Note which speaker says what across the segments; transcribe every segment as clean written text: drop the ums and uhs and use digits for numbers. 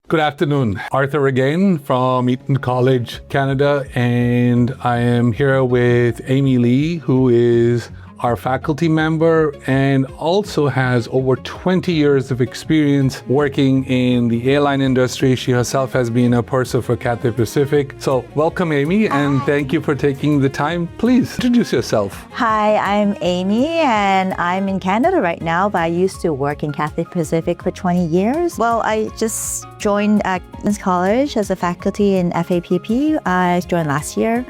Speaker 1: Good afternoon. Arthur again from ETON College Canada, and I am here with Amy Lee, who is our faculty member and also has over 20 years of experience working in the airline industry. She herself has been a purser for Cathay Pacific. So welcome, Amy, and thank you for taking the time. Please introduce yourself.
Speaker 2: Hi, I'm Amy, and I'm in Canada right now, but I used to work in Cathay Pacific for 20 years. Well, I just joined ETON College as a faculty in FAPP. I joined last year.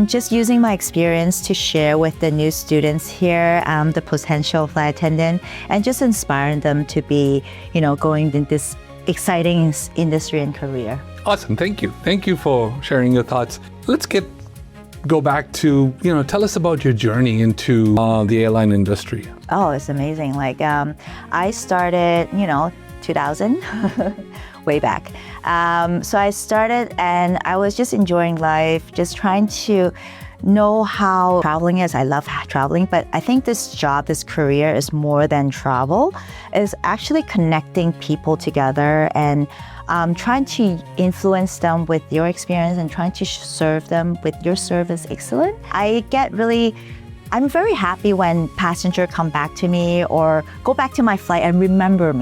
Speaker 2: Just using my experience to share with the new students here the potential flight attendant and just inspiring them to be, going in this exciting industry and career.
Speaker 1: Awesome. Thank you. Thank you for sharing your thoughts. Let's go back to, tell us about your journey into the airline industry.
Speaker 2: Oh, it's amazing. I started, 2000. way back. So I started and I was just enjoying life, just trying to know how traveling is. I love traveling, but I think this job, this career is more than travel. It's actually connecting people together and trying to influence them with your experience and trying to serve them with your service excellence. I'm very happy when passengers come back to me or go back to my flight and remember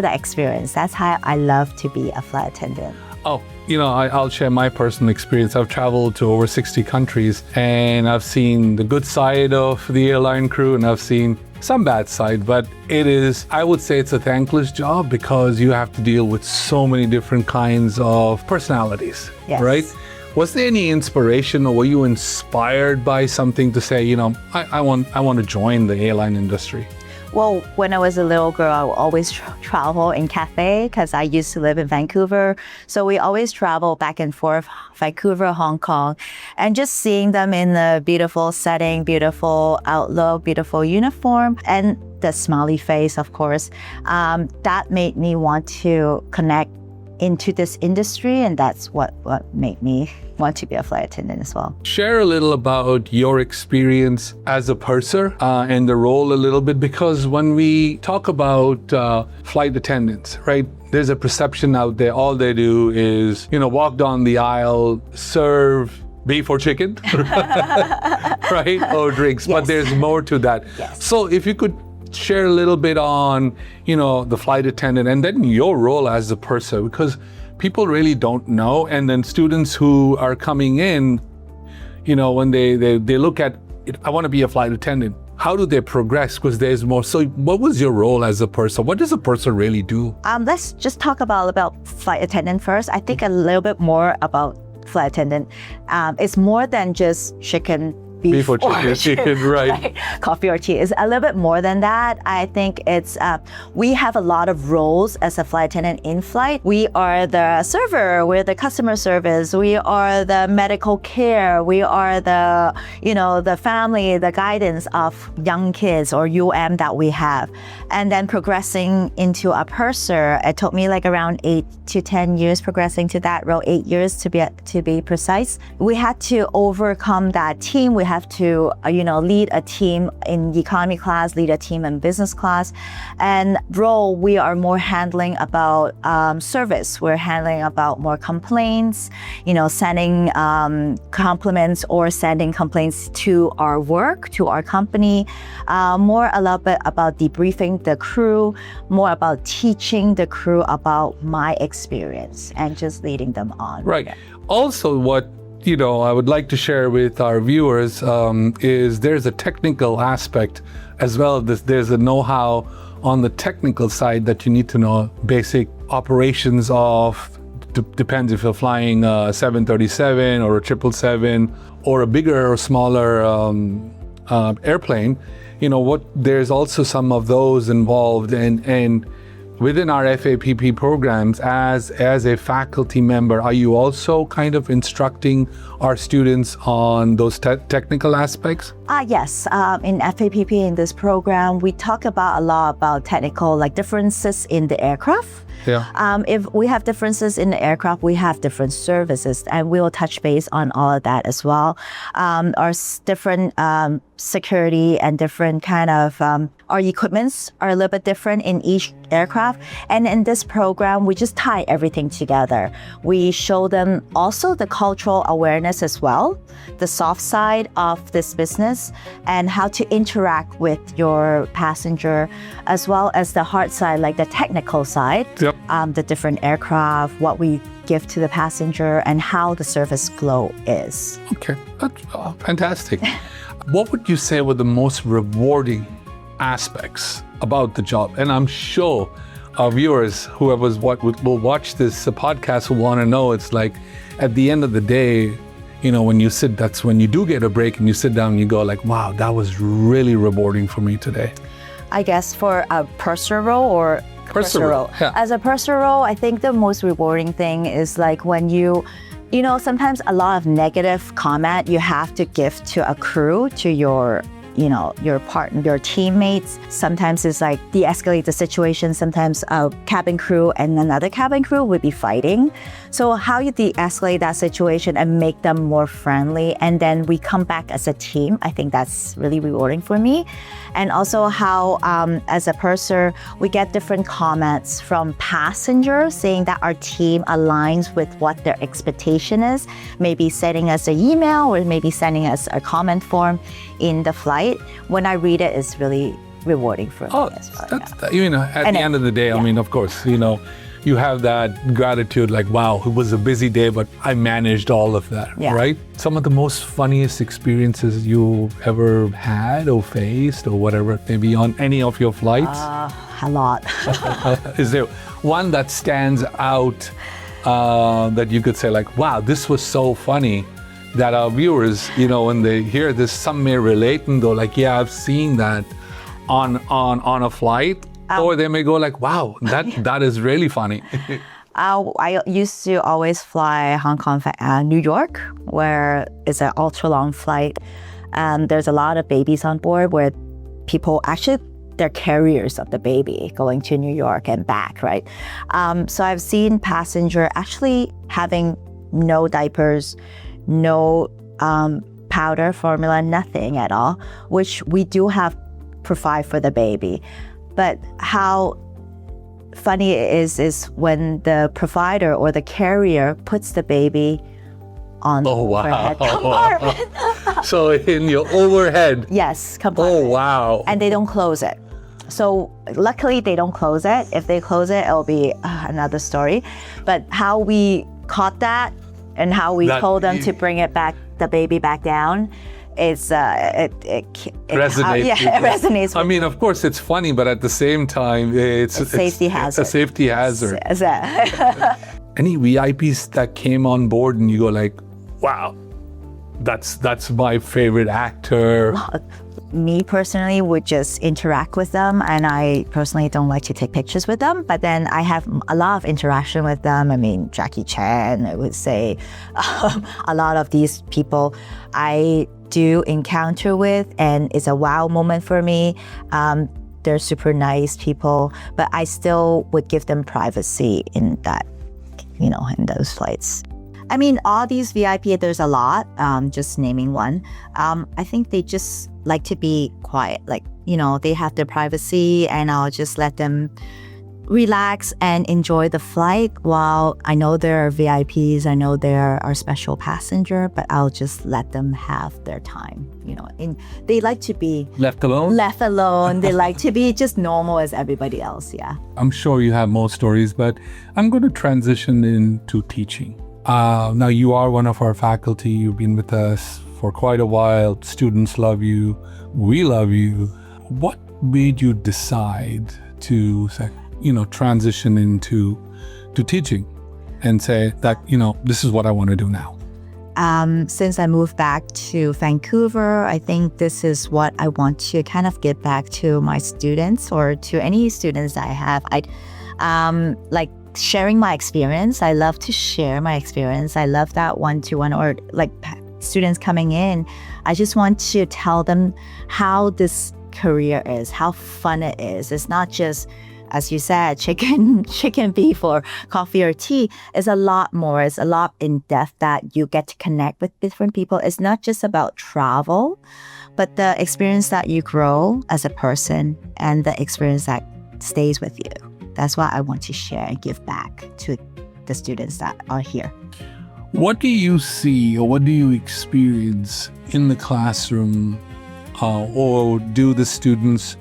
Speaker 2: the experience. That's how I love to be a flight attendant.
Speaker 1: Oh, I'll share my personal experience. I've traveled to over 60 countries and I've seen the good side of the airline crew and I've seen some bad side, but I would say it's a thankless job because you have to deal with so many different kinds of personalities,
Speaker 2: yes.
Speaker 1: Right? Was there any inspiration or were you inspired by something to say, I want to join the airline industry?
Speaker 2: Well, when I was a little girl, I would always travel in Cathay because I used to live in Vancouver. So we always travel back and forth, Vancouver, Hong Kong, and just seeing them in the beautiful setting, beautiful outlook, beautiful uniform, and the smiley face, of course, that made me want to connect into this industry, and that's what made me want to be a flight attendant as well.
Speaker 1: Share a little about your experience as a purser and the role a little bit, because when we talk about flight attendants, right, there's a perception out there, all they do is, walk down the aisle, serve beef or chicken, right, or drinks, yes. But there's more to that.
Speaker 2: Yes.
Speaker 1: So if you could share a little bit on, the flight attendant and then your role as a purser, because people really don't know. And then students who are coming in, when they look at it, I want to be a flight attendant. How do they progress? Because there's more. So what was your role as a purser? What does a purser really do?
Speaker 2: Let's just talk about flight attendant first. I think a little bit more about flight attendant. It's more than just beef or chicken, right. Coffee or tea. Is a little bit more than that. I think it's, we have a lot of roles as a flight attendant in flight. We are the server, we're the customer service, we are the medical care, we are the, the family, the guidance of young kids or UM that we have. And then progressing into a purser, it took me around 8 to 10 years progressing to that role, 8 years to be precise. We had to overcome that team. We have to, lead a team in economy class, lead a team in business class. And role, we are more handling about service. We're handling about more complaints, sending compliments or sending complaints to our work, to our company. A little bit about debriefing the crew, more about teaching the crew about my experience and just leading them on.
Speaker 1: Right.
Speaker 2: Yeah.
Speaker 1: Also, what I would like to share with our viewers is there's a technical aspect as well. There's a know-how on the technical side that you need to know. Basic operations of, depends if you're flying a 737 or a 777 or a bigger or smaller airplane. There's also some of those involved and within our FAPP programs, as a faculty member, are you also kind of instructing our students on those technical aspects?
Speaker 2: Yes. In FAPP, in this program, we talk a lot about technical differences in the aircraft. If we have differences in the aircraft, we have different services, and we will touch base on all of that as well. Our different security and different kind of our equipments are a little bit different in each aircraft. And in this program, we just tie everything together. We show them also the cultural awareness as well, the soft side of this business, and how to interact with your passenger, as well as the hard side, like the technical side, the different aircraft, what we give to the passenger, and how the service flow is.
Speaker 1: Okay, that's fantastic. What would you say were the most rewarding aspects about the job? And I'm sure our viewers, whoever will watch this podcast, will want to know. It's like at the end of the day, when you sit, that's when you do get a break and you sit down and you go like, wow, that was really rewarding for me today.
Speaker 2: I guess for a personal role or
Speaker 1: personal role. Yeah.
Speaker 2: As a personal role, I think the most rewarding thing is like when you sometimes a lot of negative comment you have to give to a crew, to your partner, your teammates. Sometimes it's like de-escalate the situation. Sometimes a cabin crew and another cabin crew would be fighting. So how you de-escalate that situation and make them more friendly, and then we come back as a team, I think that's really rewarding for me. And also how, as a purser, we get different comments from passengers saying that our team aligns with what their expectation is, maybe sending us an email or maybe sending us a comment form in the flight. When I read it, it's really rewarding for me as well.
Speaker 1: At the end of the day, I mean, of course, you have that gratitude, like, wow, it was a busy day, but I managed all of that, right? Some of the most funniest experiences you ever had or faced or whatever, maybe on any of your flights?
Speaker 2: A lot.
Speaker 1: Is there one that stands out that you could say like, wow, this was so funny, that our viewers, when they hear this, some may relate and go like, yeah, I've seen that on a flight. Or they may go like, wow, that is really funny.
Speaker 2: I used to always fly Hong Kong, New York, where it's an ultra long flight. There's a lot of babies on board where people actually, they're carriers of the baby going to New York and back, right? So I've seen passenger actually having no diapers, no powder, formula, nothing at all, which we do have provide for the baby. But how funny it is when the provider or the carrier puts the baby on the overhead compartment.
Speaker 1: So in your overhead?
Speaker 2: Yes, compartment.
Speaker 1: Oh, wow.
Speaker 2: And they don't close it. So luckily they don't close it. If they close it, it'll be another story. But how we caught that and how we told them to bring the baby back down, it
Speaker 1: resonates.
Speaker 2: It resonates.
Speaker 1: I mean, of course, it's funny, but at the same time, it's a safety hazard. Any VIPs that came on board and you go like, wow, that's my favorite actor?
Speaker 2: Me personally would just interact with them, and I personally don't like to take pictures with them, but then I have a lot of interaction with them. I mean, Jackie Chan, I would say, a lot of these people I do encounter with, and it's a wow moment for me. They're super nice people, but I still would give them privacy in that, in those flights. I mean, all these VIP, there's a lot, just naming one. I think they just like to be quiet, like, they have their privacy, and I'll just let them relax and enjoy the flight. While I know there are VIPs, I know there are special passenger, but I'll just let them have their time, and they like to be
Speaker 1: left alone.
Speaker 2: They like to be just normal as everybody else. Yeah.
Speaker 1: I'm sure you have more stories, but I'm going to transition into teaching. Now you are one of our faculty. You've been with us for quite a while. Students love you. We love you. What made you decide to transition into teaching and say that, this is what I want to do now?
Speaker 2: Since I moved back to Vancouver, I think this is what I want to kind of give back to my students, or to any students that I have. I like sharing my experience. I love to share my experience. I love that one-to-one, or like students coming in. I just want to tell them how this career is, how fun it is. It's not just as you said, chicken, beef, or coffee or tea is a lot more. It's a lot in depth that you get to connect with different people. It's not just about travel, but the experience that you grow as a person and the experience that stays with you. That's what I want to share and give back to the students that are here.
Speaker 1: What do you see or what do you experience in the classroom, or do the students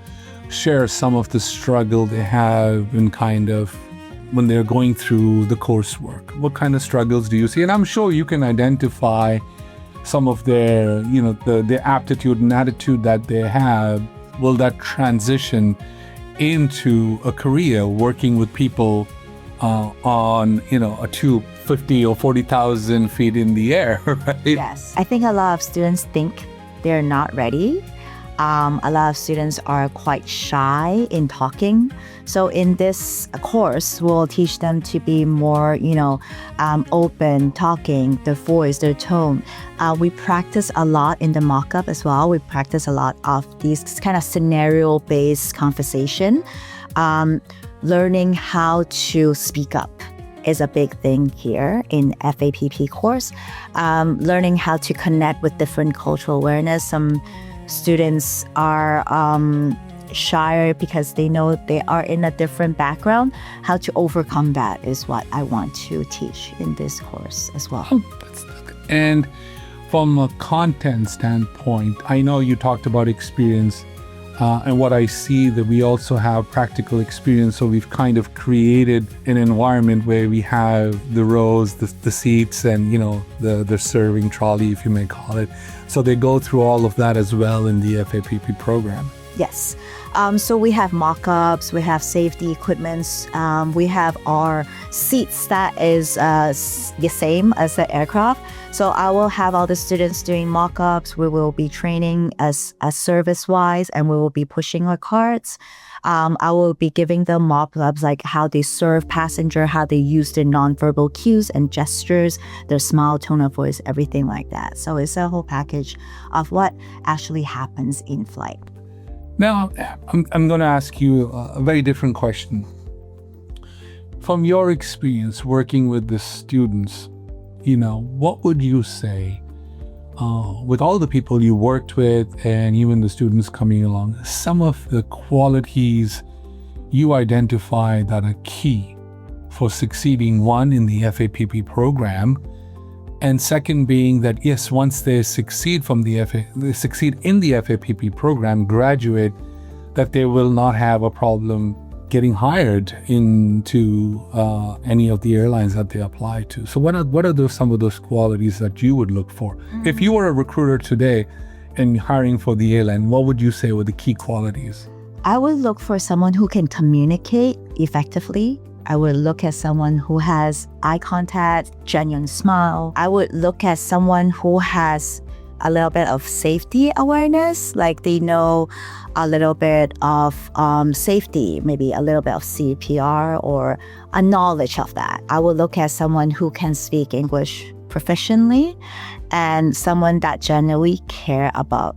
Speaker 1: share some of the struggle they have in kind of when they're going through the coursework? What kind of struggles do you see? And I'm sure you can identify some of their, the aptitude and attitude that they have. Will that transition into a career working with people on, a tube 50 or 40,000 feet in the air, right?
Speaker 2: Yes. I think a lot of students think they're not ready. A lot of students are quite shy in talking. So in this course, we'll teach them to be more, open, talking, their voice, their tone. We practice a lot in the mock-up as well. We practice a lot of these kind of scenario-based conversation. Learning how to speak up is a big thing here in FAPP course. Learning how to connect with different cultural awareness. Some students are shy because they know they are in a different background. How to overcome that is what I want to teach in this course as well.
Speaker 1: That's good. And from a content standpoint, I know you talked about experience, and what I see that we also have practical experience. So we've kind of created an environment where we have the rows, the seats, and the serving trolley, if you may call it. So they go through all of that as well in the FAPP program.
Speaker 2: Yes. So we have mock-ups, we have safety equipments, we have our seats that is the same as the aircraft. So I will have all the students doing mock-ups. We will be training as service-wise, and we will be pushing our carts. I will be giving them mock-ups like how they serve passenger, how they use their nonverbal cues and gestures, their smile, tone of voice, everything like that. So it's a whole package of what actually happens in flight.
Speaker 1: Now, I'm going to ask you a very different question. From your experience working with the students, what would you say, with all the people you worked with and even the students coming along, some of the qualities you identify that are key for succeeding, one, in the FAPP program, and second being that, yes, once they succeed they succeed in the FAPP program, graduate, that they will not have a problem getting hired into any of the airlines that they apply to. So what are some of those qualities that you would look for? Mm-hmm. If you were a recruiter today and hiring for the airline, what would you say were the key qualities?
Speaker 2: I would look for someone who can communicate effectively. I would look at someone who has eye contact, genuine smile. I would look at someone who has a little bit of safety awareness, like they know a little bit of safety, maybe a little bit of CPR or a knowledge of that. I would look at someone who can speak English proficiently and someone that genuinely care about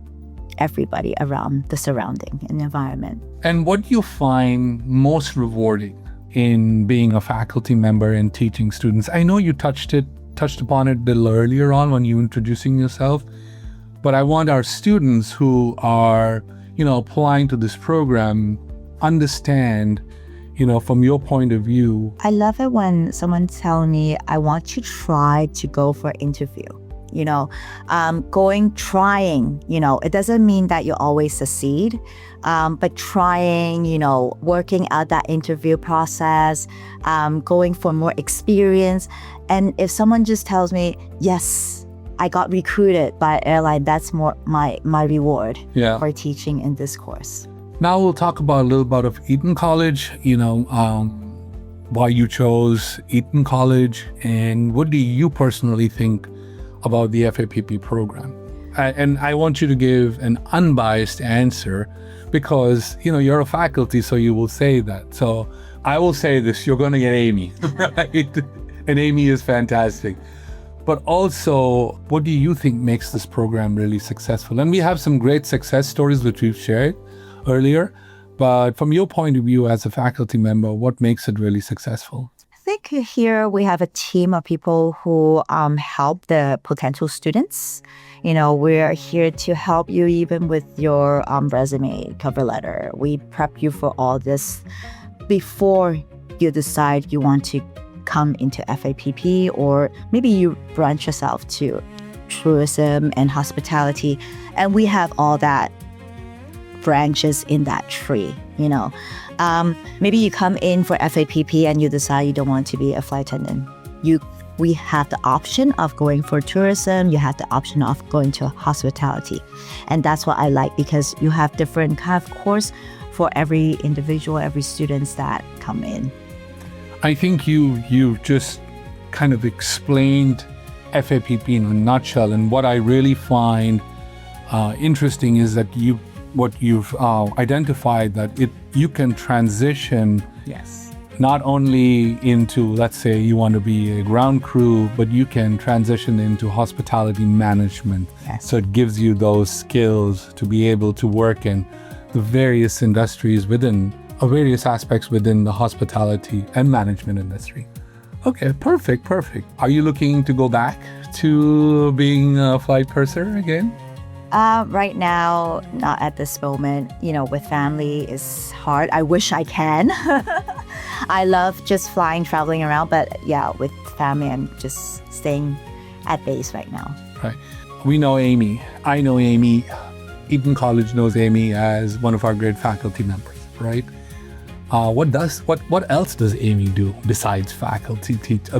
Speaker 2: everybody around the surrounding and environment.
Speaker 1: And what do you find most rewarding in being a faculty member and teaching students? I know you touched upon it a little earlier on when you were introducing yourself, but I want our students who are, applying to this program understand, from your point of view.
Speaker 2: I love it when someone tells me, I want to try to go for an interview. Trying, it doesn't mean that you always succeed, but trying, working out that interview process, going for more experience. And if someone just tells me, yes, I got recruited by an airline, that's more my reward for teaching in this course.
Speaker 1: Now we'll talk about a little bit of ETON College, why you chose ETON College, and what do you personally think about the FAPP program? And I want you to give an unbiased answer because, you're a faculty, so you will say that. So I will say this, you're going to get Amy, right? And Amy is fantastic. But also, what do you think makes this program really successful? And we have some great success stories which we've shared earlier. But from your point of view as a faculty member, what makes it really successful?
Speaker 2: I think here we have a team of people who help the potential students. We're here to help you even with your resume, cover letter. We prep you for all this before you decide you want to come into FAPP, or maybe you branch yourself to tourism and hospitality. And we have all that branches in that tree, Maybe you come in for FAPP and you decide you don't want to be a flight attendant. We have the option of going for tourism. You have the option of going to hospitality. And that's what I like, because you have different kind of course for every individual, every students that come in.
Speaker 1: I think you just kind of explained FAPP in a nutshell. And what I really find interesting is that you've identified that you can transition.
Speaker 2: Yes.
Speaker 1: Not only into, let's say, you want to be a ground crew, but you can transition into hospitality management.
Speaker 2: Yes.
Speaker 1: So it gives you those skills to be able to work in the various industries various aspects within the hospitality and management industry. Okay, perfect. Are you looking to go back to being a flight purser again?
Speaker 2: Right now, not at this moment. With family is hard. I wish I can. I love just flying, traveling around, but yeah, with family, I'm just staying at base right now.
Speaker 1: Right. We know Amy. I know Amy. ETON College knows Amy as one of our great faculty members, right? What else does Amy do besides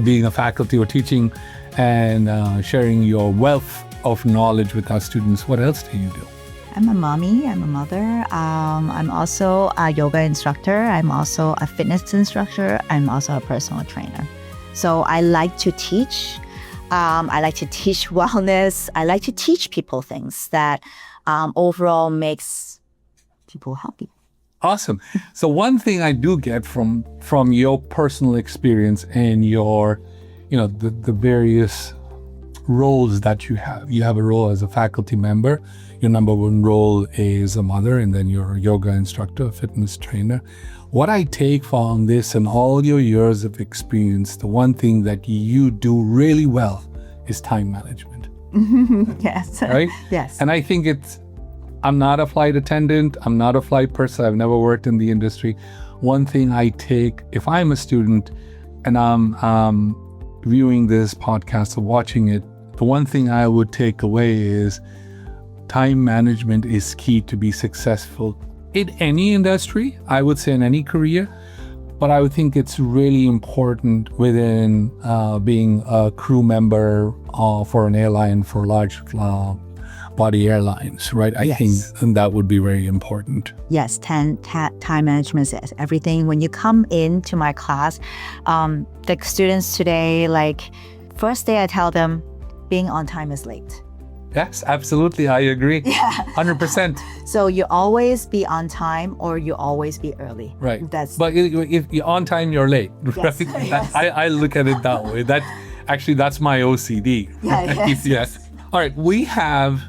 Speaker 1: being a faculty or teaching and sharing your wealth of knowledge with our students? What else do you do?
Speaker 2: I'm a mommy. I'm a mother. I'm also a yoga instructor. I'm also a fitness instructor. I'm also a personal trainer. So I like to teach. I like to teach wellness. I like to teach people things that overall makes people happy.
Speaker 1: Awesome. So one thing I do get from your personal experience and your, the various roles that you have. You have a role as a faculty member. Your number one role is a mother, and then you're a yoga instructor, a fitness trainer. What I take from this and all your years of experience, the one thing that you do really well is time management.
Speaker 2: Yes.
Speaker 1: Right?
Speaker 2: Yes.
Speaker 1: And I think I'm not a flight attendant. I'm not a flight person. I've never worked in the industry. One thing I take, if I'm a student and I'm viewing this podcast or watching it, the one thing I would take away is time management is key to be successful in any industry, I would say in any career, but I would think it's really important within being a crew member for an airline, for large body airlines, right? I
Speaker 2: Yes.
Speaker 1: think that would be very important.
Speaker 2: Yes, time management is everything. When you come into my class, the students today, first day I tell them, being on time is late.
Speaker 1: Yes, absolutely. I agree.
Speaker 2: Yeah.
Speaker 1: 100%.
Speaker 2: So you always be on time or you always be early.
Speaker 1: Right.
Speaker 2: That's
Speaker 1: But if you're on time, you're late.
Speaker 2: Yes.
Speaker 1: Right?
Speaker 2: Yes.
Speaker 1: I look at it that way. That's my OCD.
Speaker 2: Yeah, yes.
Speaker 1: Yes. All right. We have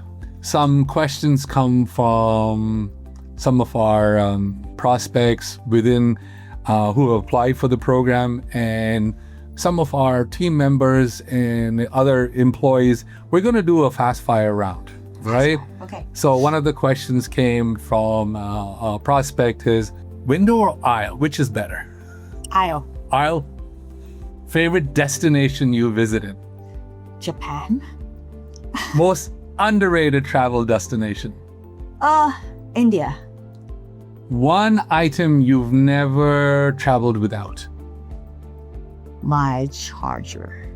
Speaker 1: some questions come from some of our prospects within who have applied for the program, and some of our team members and other employees. We're going to do a fast fire round, right?
Speaker 2: Okay.
Speaker 1: So one of the questions came from a prospect is, window or aisle, which is better?
Speaker 2: Aisle.
Speaker 1: Aisle. Favorite destination you visited?
Speaker 2: Japan.
Speaker 1: Most underrated travel destination?
Speaker 2: India.
Speaker 1: One item you've never traveled without?
Speaker 2: My charger.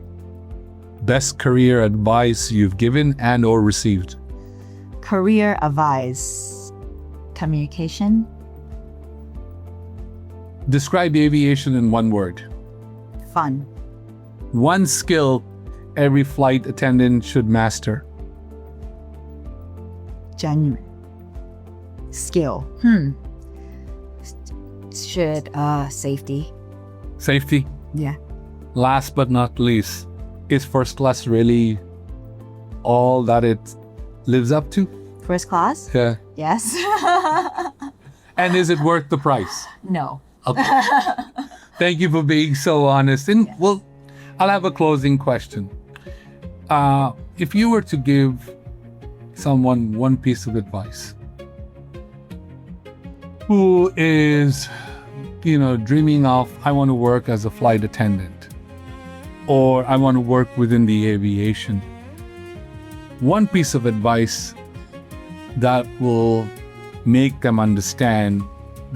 Speaker 1: Best career advice you've given and or received?
Speaker 2: Career advice. Communication.
Speaker 1: Describe aviation in one word.
Speaker 2: Fun.
Speaker 1: One skill every flight attendant should master.
Speaker 2: Genuine. Skill. Safety.
Speaker 1: Safety.
Speaker 2: Yeah.
Speaker 1: Last but not least, is first class really all that it lives up to?
Speaker 2: First class?
Speaker 1: Yeah.
Speaker 2: Yes.
Speaker 1: And is it worth the price?
Speaker 2: No.
Speaker 1: Okay. Thank you for being so honest. And well, I'll have a closing question. If you were to give someone one piece of advice who is, dreaming of, I want to work as a flight attendant, or I want to work within the aviation, one piece of advice that will make them understand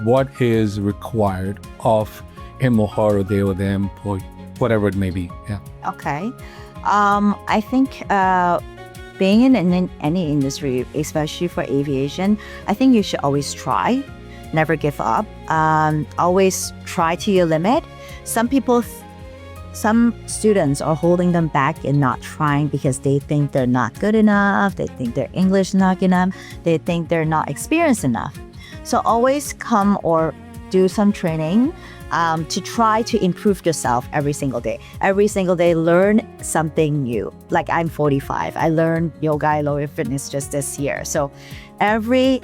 Speaker 1: what is required of him or her, or they or their employee, whatever it may be. Yeah.
Speaker 2: Okay. I think being in any industry, especially for aviation, I think you should always try, never give up. Always try to your limit. Some students are holding them back in not trying because they think they're not good enough, they think their English is not good enough, they think they're not experienced enough. So always come or do some training to try to improve yourself every single day. Every single day, learn something new. Like I'm 45, I learned yoga, aerobic fitness just this year. So every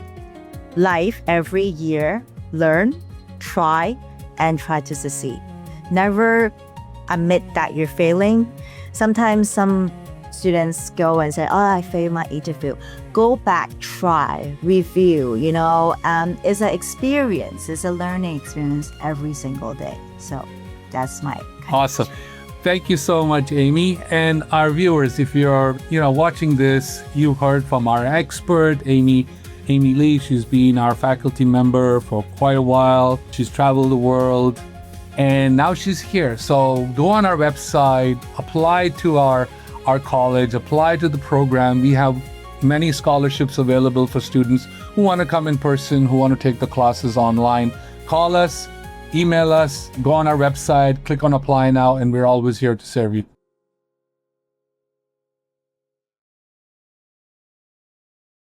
Speaker 2: year, learn, try, and try to succeed. Never admit that you're failing. Sometimes some students go and say, I failed my interview. Go back, try, review, it's an experience. It's a learning experience every single day. So that's my
Speaker 1: awesome. Thank you so much, Amy. And our viewers, if you're, watching this, you heard from our expert, Amy Lee. She's been our faculty member for quite a while. She's traveled the world and now she's here. So go on our website, apply to our college, apply to the program. We have many scholarships available for students who want to come in person, who want to take the classes online. Call us, email us, go on our website, click on apply now, and we're always here to serve you.